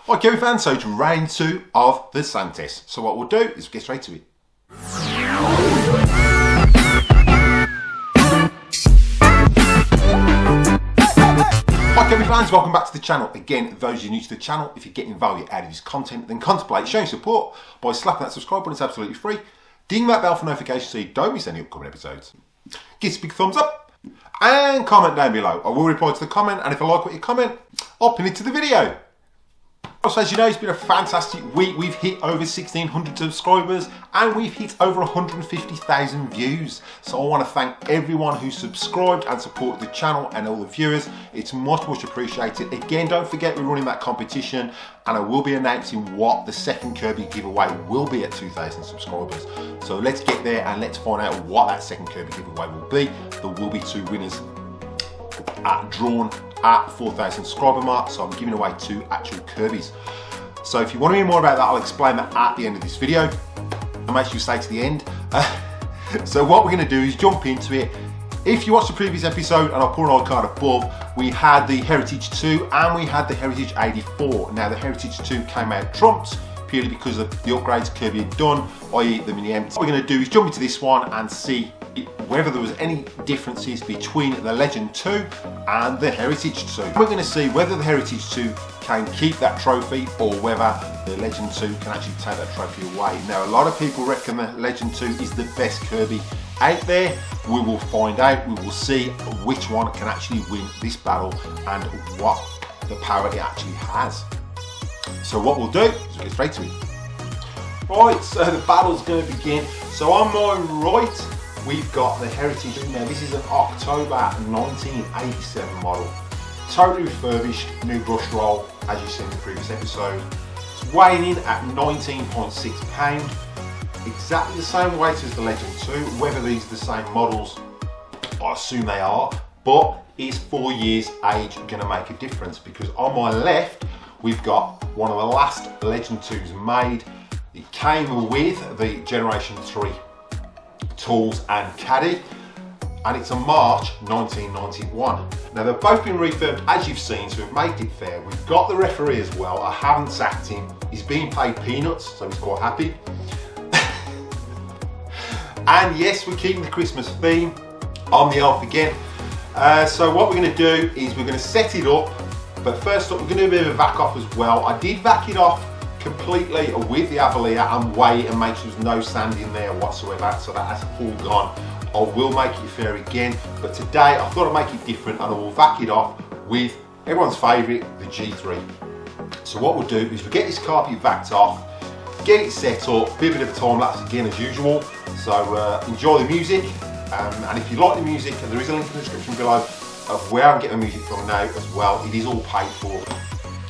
Hi Kirby fans, so it's round 2 of the sound test. So what we'll do is get straight to it. Hi Kirby fans, welcome back to the channel. Again, those of you new to the channel, if you're getting value out of this content, then contemplate showing support by slapping that subscribe button. It's absolutely free. Ding that bell for notifications so you don't miss any upcoming episodes. Give us a big thumbs up and comment down below. I will reply to the comment, and if I like what you comment, I'll pin it to the video. Also, as you know, it's been a fantastic week. We've hit over 1,600 subscribers and we've hit over 150,000 views. So I want to thank everyone who subscribed and supported the channel and all the viewers. It's much appreciated. Again, don't forget we're running that competition and I will be announcing what the second Kirby giveaway will be at 2,000 subscribers. So let's get there and let's find out what that second Kirby giveaway will be. There will be 2 winners drawn at 4,000 subscriber mark, so I'm giving away 2 actual Kirbys. So if you want to hear more about that, I'll explain that at the end of this video, and make sure you stay to the end. So what we're going to do is jump into it. If you watched the previous episode, and I'll put an old card above, we had the Heritage 2 and we had the Heritage 84. Now the Heritage 2 came out trumps purely because of the upgrades Kirby had done, i.e. the mini empty. What we're going to do is jump into this one and see whether there was any differences between the Legend 2 and the Heritage 2. We're going to see whether the Heritage 2 can keep that trophy or whether the Legend 2 can actually take that trophy away. Now a lot of people reckon the Legend 2 is the best Kirby out there. We will find out, we will see which one can actually win this battle and what the power it actually has. So what we'll do is we'll get straight to it. Right, so the battle's going to begin. So on my right, we've got the Heritage. Now this is an October 1987 model. Totally refurbished, new brush roll, as you've seen in the previous episode. It's weighing in at 19.6 pounds. Exactly the same weight as the Legend 2. Whether these are the same models, I assume they are. But is 4 years age going to make a difference? Because on my left, we've got one of the last Legend 2s made. It came with the Generation 3 tools and caddy, and it's a March 1991. Now they've both been refurbed as you've seen, so we've made it fair. We've got the referee as well. I haven't sacked him. He's being paid peanuts, so he's quite happy. And yes, we're keeping the Christmas theme on the elf again. So what we're going to do is we're going to set it up, but first up we're going to do a bit of a vac off as well. I did vac it off completely with the Avalir and weigh and make sure there's no sand in there whatsoever, so that has all gone. I will make it fair again, but today I thought I'd make it different and I will vac it off with everyone's favourite, the G3. So what we'll do is we'll get this carpet vacked off, get it set up, be a bit of a time lapse again as usual, so enjoy the music, and if you like the music, there is a link in the description below of where I'm getting the music from now as well. It is all paid for.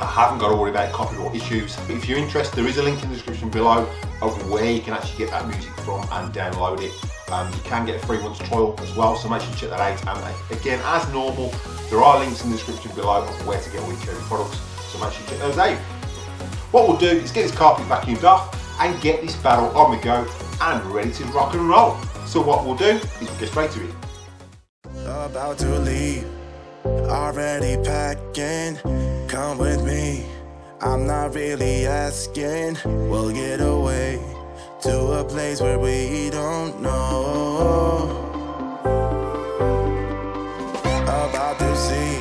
I haven't got to worry about copyright issues. But if you're interested, there is a link in the description below of where you can actually get that music from and download it. You can get a 3 months trial as well, so make sure you check that out. And again, as normal, there are links in the description below of where to get all your Kirby products, so make sure you check those out. What we'll do is get this carpet vacuumed off and get this battle on the go and ready to rock and roll. So what we'll do is we'll get straight to it. About to leave, already packing. Come with me, I'm not really asking. We'll get away to a place where we don't know. About to see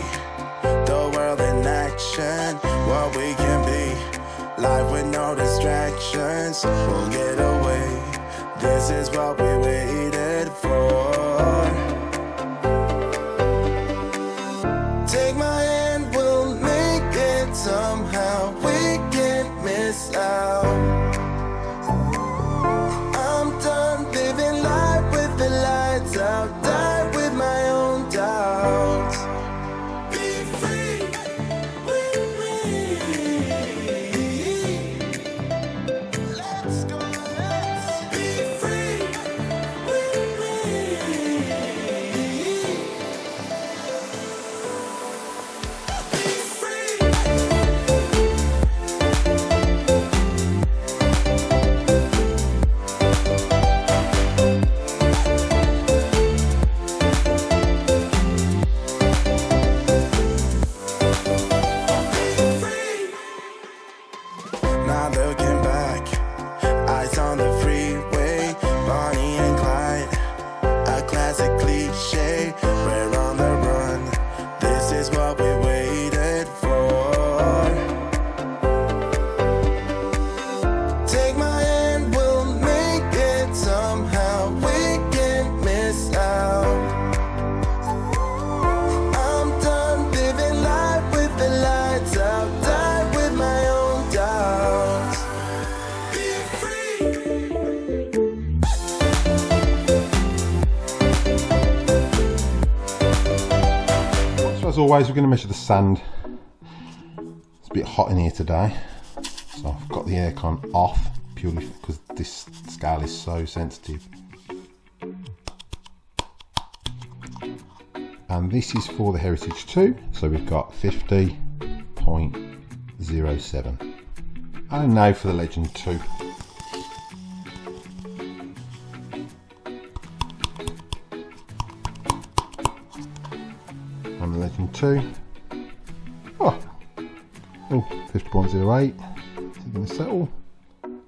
the world in action, what we can be, life with no distractions. We'll get away, this is what we waited for. Take my hand, we'll make it somehow. We can't miss out. I'm done living life with the lights out. Die with my own doubts. Be free with me. Let's go, let's be free with me. not looking back. Eyes on the freeway, Bonnie and Clyde. A classic cliche, we're on the run. This is what we waited for. Take my hand, we'll make it somehow. We can't miss out. I'm done living life with the lights out. Die with my own doubts. Be free. So as always, we're going to measure the sand. It's a bit hot in here today, so I've got the aircon off purely because this scale is so sensitive. And this is for the Heritage 2, so we've got 50.07. And now for the Legend 2. And the Legend 2. Oh, 50.08. Is it going to settle?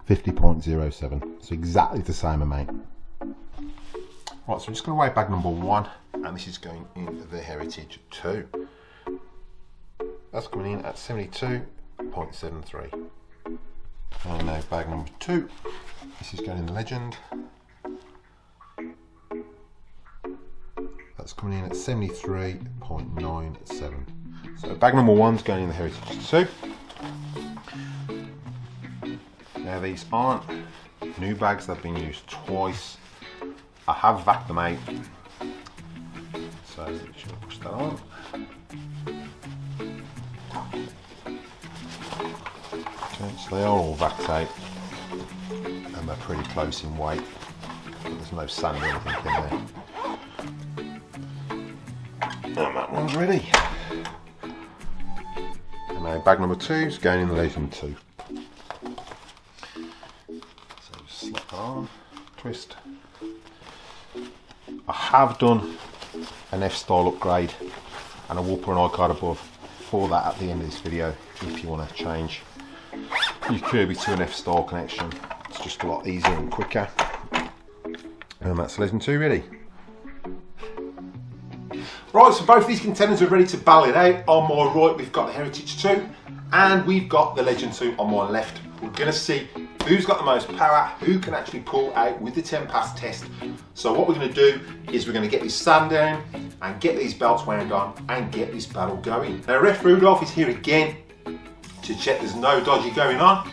50.07. So exactly the same amount. Right, so I'm just going to weigh bag number 1, and this is going in the Heritage 2. That's coming in at 72.73. And now bag number 2. This is going in the Legend. That's coming in at 73.97. So bag number 1's going in the Heritage 2. Now these aren't new bags, they've been used twice. I have vacuumed them out, so should push that on. Okay, so they are all vacuumed out and they're pretty close in weight, but there's no sand or anything in there. And that one's ready. And now bag number 2 is going in the Legend 2. So just slip that on, twist. I have done an F-style upgrade and I will put an iCard above for that at the end of this video if you want to change your Kirby to an F-style connection. It's just a lot easier and quicker. And that's Legend 2 ready. Right, so both these containers are ready to ballot out. On my right we've got the Heritage 2 and we've got the Legend 2 on my left. We're going to see who's got the most power, who can actually pull out with the 10 pass test. So what we're going to do is we're going to get this sand down and get these belts wound on and get this battle going. Now Ref Rudolph is here again to check there's no dodgy going on.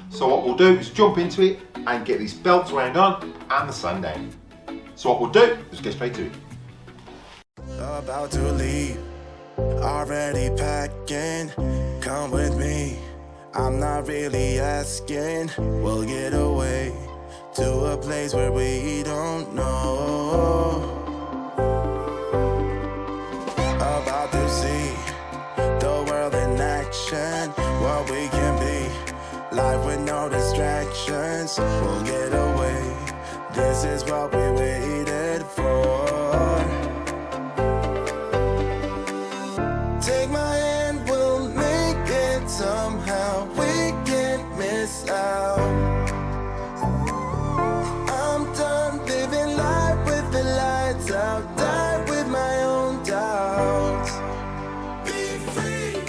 So what we'll do is jump into it and get these belts wound on and the sand down. So what we'll do is get straight to it. About to leave, already packing. Come with me, I'm not really asking. We'll get away to a place where we don't know. About to see the world in action, what we can be. Life with no distractions, we'll get away. This is what we waited for. Take my hand, we'll make it somehow. We can't miss out. I'm done living life with the lights out. Die with my own doubts. Be free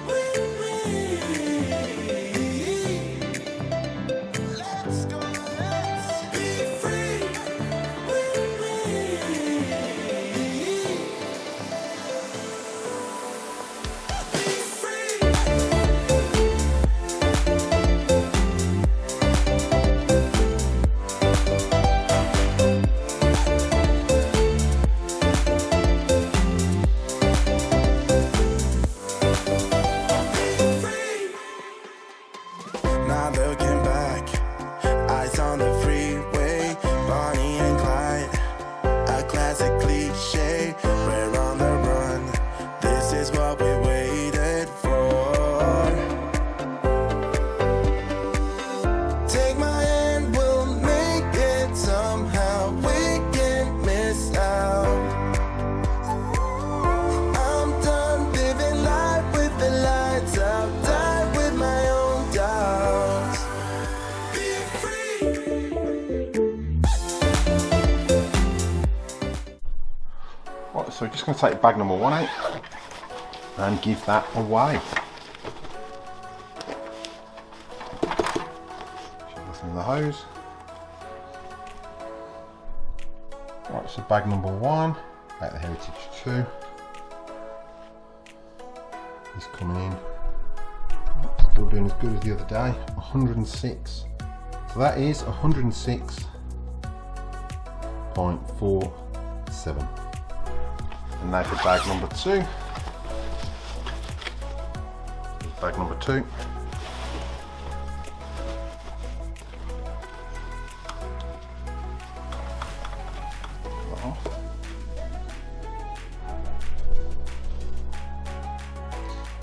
with me. Let's go, let's be free with me. just going to take bag number 1 out and give that away. Nothing in the hose. Right, so bag number 1, out the Heritage 2. He's coming in. Still doing as good as the other day. 106. So that is 106.47. And now for bag number 2. Here's bag number 2.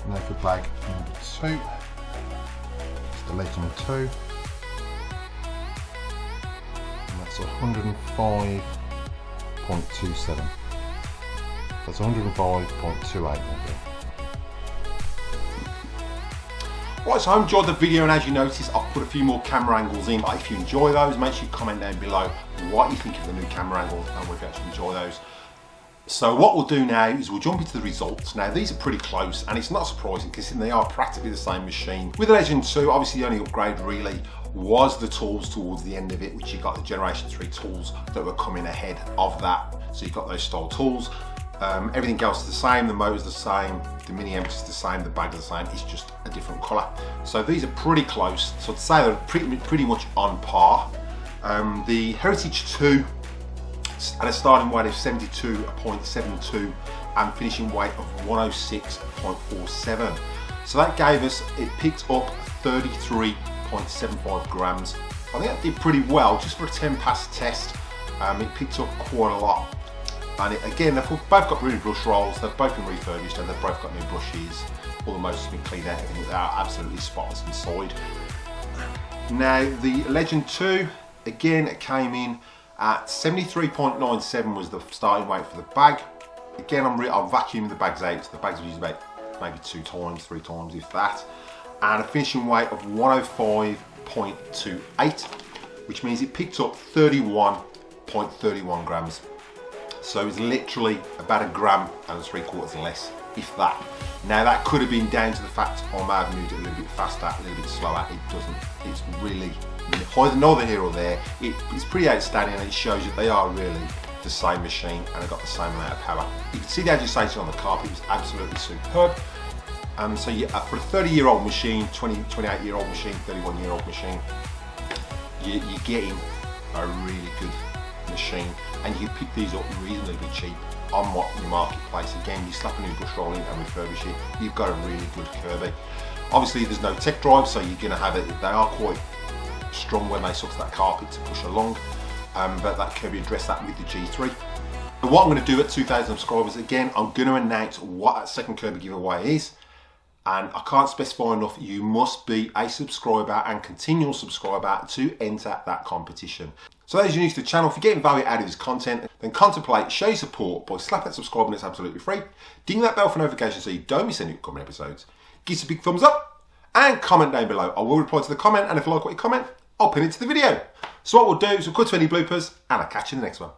Now for bag number 2, it's the Legend 2, and that's 105.27. That's 105.28. Right, so I enjoyed the video, and as you notice, I've put a few more camera angles in. If you enjoy those, make sure you comment down below what you think of the new camera angles and whether you actually enjoy those. So what we'll do now is we'll jump into the results. Now these are pretty close, and it's not surprising considering they are practically the same machine. With the Legend 2, obviously the only upgrade really was the tools towards the end of it, which you got the Generation 3 tools that were coming ahead of that. So you've got those style tools. Everything else is the same, the motor's the same, the mini empty's the same, the bag's the same, it's just a different colour. So these are pretty close, so I'd say they're pretty much on par. The Heritage 2 at a starting weight of 72.72 and finishing weight of 106.47. So that gave us, it picked up 33.75 grams. I think that did pretty well, just for a 10 pass test. It picked up quite a lot. And again, they've both got really brush rolls, they've both been refurbished, and they've both got new brushes. All the motors have been cleaned out, everything, they are absolutely spotless inside. Now the Legend 2, again, it came in at 73.97 was the starting weight for the bag. Again, I'm vacuuming the bags out, so the bags are used about maybe 2 times, 3 times, if that. And a finishing weight of 105.28, which means it picked up 31.31 grams. So it's literally about 1.75 grams less, if that. Now that could have been down to the fact I may have moved it a little bit faster, a little bit slower. It doesn't, it's really, neither here or there. It's pretty outstanding, and it shows that they are really the same machine and they've got the same amount of power. You can see the agitation on the carpet was absolutely superb. So yeah, for a 30-year-old machine, 28-year-old machine, 31-year-old machine, you're getting a really good machine, and you can pick these up reasonably cheap on the marketplace. Again, you slap a new brush roll in and refurbish it, you've got a really good Kirby. Obviously there's no tech drive, so you're going to have it, they are quite strong when they suck that carpet to push along, but that Kirby addressed that with the G3. And what I'm going to do at 2,000 subscribers, again, I'm going to announce what that second Kirby giveaway is. And I can't specify enough, you must be a subscriber and continual subscriber to enter that competition. So those who are new to the channel, if you're getting value out of this content, then contemplate, show your support by slapping that subscribe button, it's absolutely free. Ding that bell for notifications so you don't miss any upcoming episodes. Give us a big thumbs up and comment down below. I will reply to the comment, and if you like what you comment, I'll pin it to the video. So what we'll do is we'll cut to any bloopers, and I'll catch you in the next one.